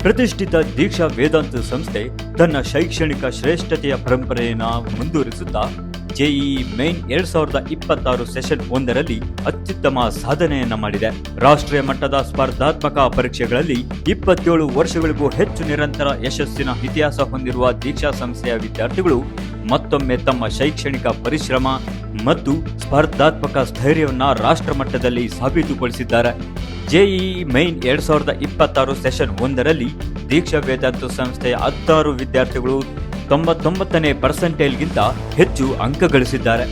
ಪ್ರತಿಷ್ಠಿತ ದೀಕ್ಷಾ ವೇದಾಂತ ಸಂಸ್ಥೆ ತನ್ನ ಶೈಕ್ಷಣಿಕ ಶ್ರೇಷ್ಠತೆಯ ಪರಂಪರೆಯನ್ನು ಮುಂದುವರಿಸುತ್ತಾ ಜೆಇಇ ಮೇನ್ 2026 ಸೆಷನ್ 1ರಲ್ಲಿ ಅತ್ಯುತ್ತಮ ಸಾಧನೆಯನ್ನ ಮಾಡಿದೆ. ರಾಷ್ಟ್ರೀಯ ಮಟ್ಟದ ಸ್ಪರ್ಧಾತ್ಮಕ ಪರೀಕ್ಷೆಗಳಲ್ಲಿ 27 ವರ್ಷಗಳಿಗೂ ಹೆಚ್ಚು ನಿರಂತರ ಯಶಸ್ಸಿನ ಇತಿಹಾಸ ಹೊಂದಿರುವ ದೀಕ್ಷಾ ಸಂಸ್ಥೆಯ ವಿದ್ಯಾರ್ಥಿಗಳು ಮತ್ತೊಮ್ಮೆ ತಮ್ಮ ಶೈಕ್ಷಣಿಕ ಪರಿಶ್ರಮ ಮತ್ತು ಸ್ಪರ್ಧಾತ್ಮಕ ಸ್ಥೈರ್ಯವನ್ನ ರಾಷ್ಟ್ರ ಮಟ್ಟದಲ್ಲಿ ಸಾಬೀತುಪಡಿಸಿದ್ದಾರೆ. ಜೆಇಇ ಮೈನ್ 2026 ಸೆಷನ್ 1ರಲ್ಲಿ ದೀಕ್ಷಾ ವೇದಾಂತ ಸಂಸ್ಥೆಯ 16 ವಿದ್ಯಾರ್ಥಿಗಳು 99ನೇ ಪರ್ಸೆಂಟೈಲ್ಗಿಂತ ಹೆಚ್ಚು ಅಂಕ ಗಳಿಸಿದ್ದಾರೆ.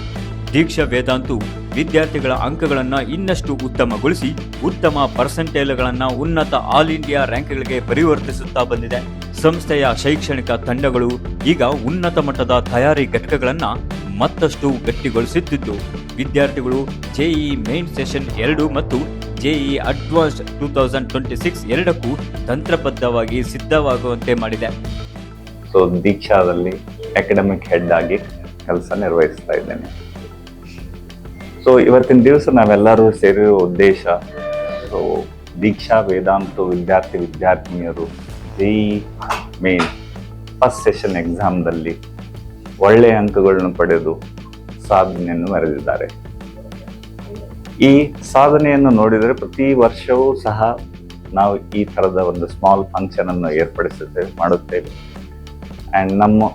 ದೀಕ್ಷಾ ವೇದಾಂತು ವಿದ್ಯಾರ್ಥಿಗಳ ಅಂಕಗಳನ್ನು ಇನ್ನಷ್ಟು ಉತ್ತಮಗೊಳಿಸಿ ಉತ್ತಮ ಪರ್ಸೆಂಟೈಲ್ಗಳನ್ನು ಉನ್ನತ ಆಲ್ ಇಂಡಿಯಾ ರ್ಯಾಂಕ್ಗಳಿಗೆ ಪರಿವರ್ತಿಸುತ್ತಾ ಬಂದಿದೆ. ಸಂಸ್ಥೆಯ ಶೈಕ್ಷಣಿಕ ತಂಡಗಳು ಈಗ ಉನ್ನತ ಮಟ್ಟದ ತಯಾರಿ ಘಟಕಗಳನ್ನು ಮತ್ತಷ್ಟು ಗಟ್ಟಿಗೊಳಿಸುತ್ತಿದ್ದು ವಿದ್ಯಾರ್ಥಿಗಳು ಜೆಇಇ ಮೇನ್ ಸೆಷನ್ 2 ಮತ್ತು ಜೆಇಇ ಅಡ್ವಾನ್ಸ್ಡ್ 2026 ಎರಡಕ್ಕೂ ತಂತ್ರಬದ್ಧವಾಗಿ ಸಿದ್ಧವಾಗುವಂತೆ ಮಾಡಿದೆ. ಸೊ ದೀಕ್ಷಾದಲ್ಲಿ ಅಕಾಡೆಮಿಕ್ ಹೆಡ್ ಆಗಿ ಕೆಲಸ ನಿರ್ವಹಿಸ್ತಾ ಇದ್ದೇನೆ. ಸೊ ಇವತ್ತಿನ ದಿವಸ ನಾವೆಲ್ಲರೂ ಸೇರಿರೋ ಉದ್ದೇಶ, ಸೊ ದೀಕ್ಷಾ ವೇದಾಂತ ವಿದ್ಯಾರ್ಥಿನಿಯರು ಜೆಇಇ ಮೇನ್ ಫಸ್ಟ್ ಸೆಷನ್ ಎಕ್ಸಾಮ್ದಲ್ಲಿ ಒಳ್ಳೆಯ ಅಂಕಗಳನ್ನು ಪಡೆದು ಸಾಧನೆಯನ್ನು ಮೆರೆದಿದ್ದಾರೆ. ಈ ಸಾಧನೆಯನ್ನು ನೋಡಿದರೆ ಪ್ರತಿ ವರ್ಷವೂ ಸಹ ನಾವು ಈ ಥರದ ಒಂದು ಸ್ಮಾಲ್ ಫಂಕ್ಷನ್ ಅನ್ನು ಮಾಡುತ್ತೇವೆ. ಆ್ಯಂಡ್ ನಮ್ಮ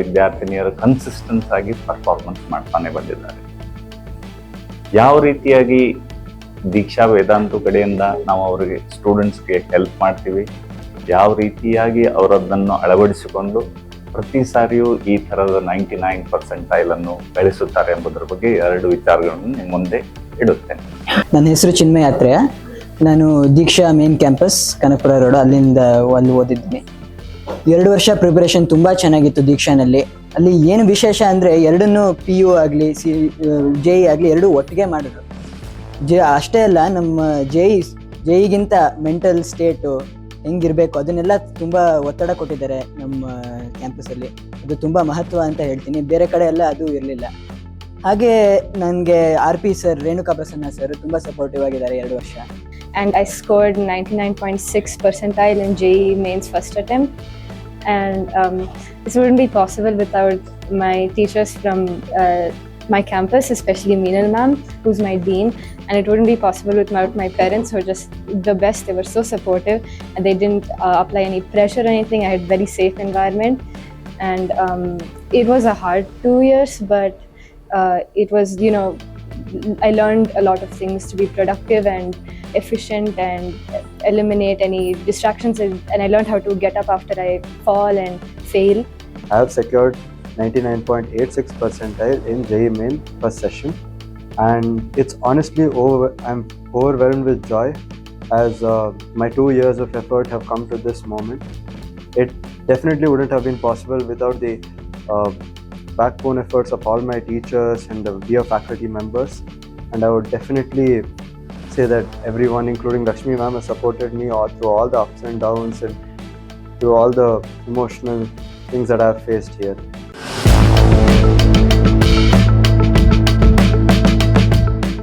ವಿದ್ಯಾರ್ಥಿನಿಯರು ಕನ್ಸಿಸ್ಟೆನ್ಸ್ ಆಗಿ ಪರ್ಫಾರ್ಮೆನ್ಸ್ ಮಾಡ್ತಾನೆ ಬಂದಿದ್ದಾರೆ. ಯಾವ ರೀತಿಯಾಗಿ ದೀಕ್ಷಾ ವೇದಾಂತ ಕಡೆಯಿಂದ ನಾವು ಅವರಿಗೆ ಸ್ಟೂಡೆಂಟ್ಸ್ಗೆ ಹೆಲ್ಪ್ ಮಾಡ್ತೀವಿ, ಯಾವ ರೀತಿಯಾಗಿ ಅವರದನ್ನು ಅಳವಡಿಸಿಕೊಂಡು ಪ್ರತಿ ಸಾರಿಯೂ ಈ ಥರದ 99% ಅನ್ನು ಗಳಿಸುತ್ತಾರೆ ಎಂಬುದರ ಬಗ್ಗೆ 2 ವಿಚಾರಗಳನ್ನು ನಿಮ್ಮ ಮುಂದೆ ಇಡುತ್ತೇನೆ. ನನ್ನ ಹೆಸರು ಚಿನ್ಮಯ ಯಾತ್ರೆ. ನಾನು ದೀಕ್ಷಾ ಮೇನ್ ಕ್ಯಾಂಪಸ್ ಕನಕಪುರ ರೋಡ್ ಅಲ್ಲಿ ಓದಿದ್ದೀನಿ. 2 ವರ್ಷ ಪ್ರಿಪರೇಷನ್ ತುಂಬ ಚೆನ್ನಾಗಿತ್ತು ದೀಕ್ಷಾನಲ್ಲಿ. ಅಲ್ಲಿ ಏನು ವಿಶೇಷ ಅಂದರೆ ಎರಡನ್ನೂ PU ಆಗಲಿ ಜೆಇ ಆಗಲಿ ಎರಡೂ ಒಟ್ಟಿಗೆ ಮಾಡಿದ್ರು. ಅಷ್ಟೇ ಅಲ್ಲ, ನಮ್ಮ ಜೆಇಗಿಂತ ಮೆಂಟಲ್ ಸ್ಟೇಟು ಹೆಂಗಿರಬೇಕು ಅದನ್ನೆಲ್ಲ ತುಂಬ ಒತ್ತಡ ಕೊಟ್ಟಿದ್ದಾರೆ ನಮ್ಮ ಕ್ಯಾಂಪಸಲ್ಲಿ. ಅದು ತುಂಬ ಮಹತ್ವ ಅಂತ ಹೇಳ್ತೀನಿ. ಬೇರೆ ಕಡೆ ಎಲ್ಲ ಅದು ಇರಲಿಲ್ಲ. ಹಾಗೆ ನನಗೆ RP sir, Renuka Prasanna sir ತುಂಬ ಸಪೋರ್ಟಿವ್ ಆಗಿದ್ದಾರೆ 2 ವರ್ಷ. And I scored 99.6 percentile in JEE mains first attempt. And this wouldn't be possible without my teachers from my campus, especially Meenal ma'am, who's my dean. And it wouldn't be possible without my parents, who are just the best. They were so supportive and they didn't apply any pressure or anything. I had very safe environment. And it was a hard 2 years, but it was, I learned a lot of things to be productive and efficient and eliminate any distractions, and I learned how to get up after I fall and fail. I have secured 99.86 percentile in JEE main first session, and it's honestly I'm overwhelmed with joy as my 2 years of effort have come to this moment. It definitely wouldn't have been possible without the backbone efforts of all my teachers and the dear faculty members, and I would definitely say that everyone, including Lakshmi ma'am, has supported me through all the ups and downs and through all the emotional things that I have faced here.